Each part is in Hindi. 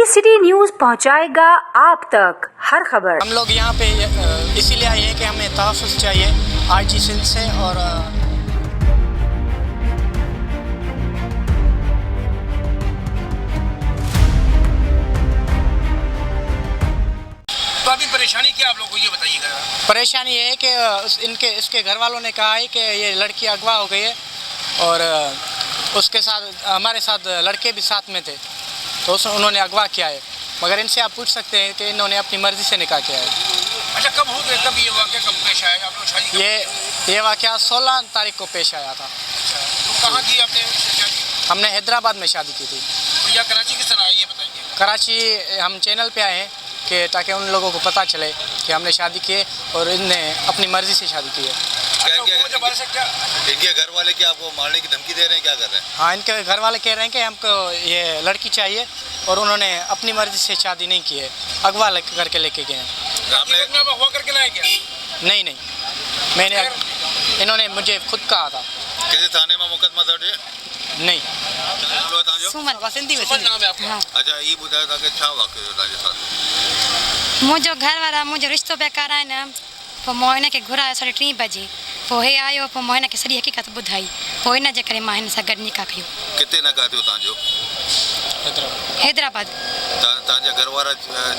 सिटी न्यूज पहुंचाएगा आप तक हर खबर। हम लोग यहाँ पे इसीलिए आए हैं कि हमें तहफ़्फ़ुज़ चाहिए आरजी सिंध से। और तो अभी परेशानी क्या आप लोग को ये बताइएगा। परेशानी ये है कि इसके घर वालों ने कहा है कि ये लड़की अगवा हो गई है और उसके साथ हमारे साथ लड़के भी साथ में थे, तो उन्होंने अगवा किया है। मगर इनसे आप पूछ सकते हैं कि इन्होंने अपनी मर्ज़ी से निकाह किया है। अच्छा, कब हो गया, कब ये वाक़या कब पेश आया, आप लोग शादी ये वाक़या 16 तारीख को पेश आया था। तो कहाँ की आपने शादी? हमने हैदराबाद में शादी की थी। तो यहाँ कराची किस तरह आई ये बताइए। कराची हम चैनल पे आए हैं कि ताकि उन लोगों को पता चले कि हमने शादी की है और इनने अपनी मर्ज़ी से शादी की है। इनके घर वाले क्या आपको मारने की धमकी दे रहे हैं, क्या कर रहे हैं? हाँ, इनके घर वाले कह रहे हैं कि हमको ये लड़की चाहिए और उन्होंने अपनी मर्ज़ी से शादी नहीं की है, अगवा करके लेके गए हैं। आपने अगवा करके लाए क्या? नहीं, मैंने इन्होंने मुझे खुद कहा था। किसी थाने में मुकदमा दर्ज है? नहीं। सिंधी में नाम है आपका? अच्छा, ये बताया था कि छा वाक़या तव्हांजे साथ? मुझो घर वारा मुझो रिश्तो पे कराइनि, पोइ मां हिनखे घुरायो 3:30 बजे। पोइ हे आयो, पोइ मां हिनखे सॼी हक़ीक़त ॿुधाई, पोइ हिन जे करे मां हिन सां गॾु निकाह कयो। किथे निकाह थियो तव्हांजो? हैदराबाद। तव्हांजा घर वारा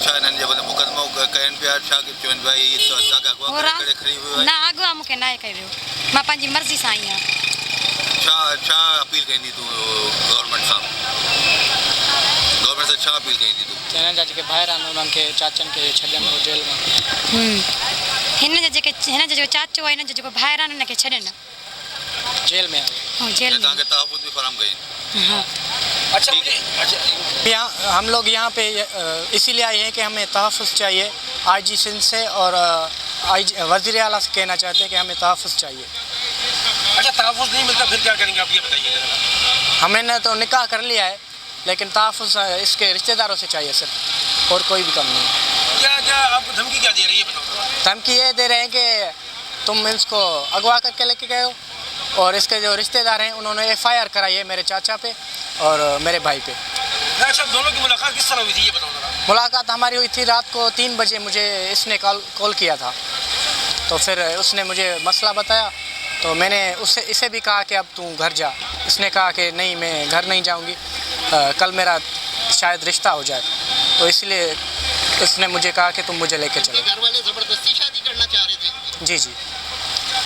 छा हिननि जे मथां मुकदमो कयनि पिया, छा चवनि पिया तव्हांखे अगवा करे खणी वियो आहे? न, अगवा मूंखे न आहे कयो, मां पंहिंजी मर्ज़ी सां आई आहियां। छा अपील कंदी तूं गवर्नमेंट सां? गवर्नमेंट सां छा अपील कंदी तूं? हिननि जा जेके ॿाहिरि आहिनि उन्हनि खे चाचनि खे छॾनि जेल में। हिन जो जेको चाचो आहे, हिन जो जेको ॿाहिरि आहे हुनखे छॾनि जेल में। जेल में। तव्हांखे तहफ़्फ़ुज़ भी फराहम कई? हाँ। अच्छा, हम लोग यहाँ पे इसीलिए आए हैं कि हमें तहफ़्फ़ुज़ चाहिए आरजी सिंध से और वज़ीर आला से कहना चाहते हैं कि हमें तहफ़्फ़ुज़ चाहिए। अच्छा, तहफ़्फ़ुज़ नहीं मिलता फिर क्या करेंगे आप ये बताइए। हमने तो निकाह कर लिया है, लेकिन तहफ़्फ़ुज़ इसके रिश्तेदारों से चाहिए सिर्फ, और कोई भी कम नहीं। क्या आपको धमकी क्या दे रही है बताओ? धमकी ये दे रहे हैं कि तुम इसको अगवा करके लेके गए हो, और इसके जो रिश्तेदार हैं उन्होंने FIR कराई है मेरे चाचा पे और मेरे भाई पे। अच्छा, दोनों की मुलाकात किस तरह हुई थी ये बताओ जरा। मुलाकात हमारी हुई थी रात को 3 बजे, मुझे इसने कॉल किया था, तो फिर उसने मुझे मसला बताया, तो मैंने इसे भी कहा कि अब तू घर जा। इसने कहा कि नहीं, मैं घर नहीं जाऊंगी, कल मेरा शायद रिश्ता हो जाए, तो इसलिए इसने मुझे कहा कि तुम मुझे लेके चलो। घर वाले ज़बरदस्ती शादी करना चाह रहे थे? जी।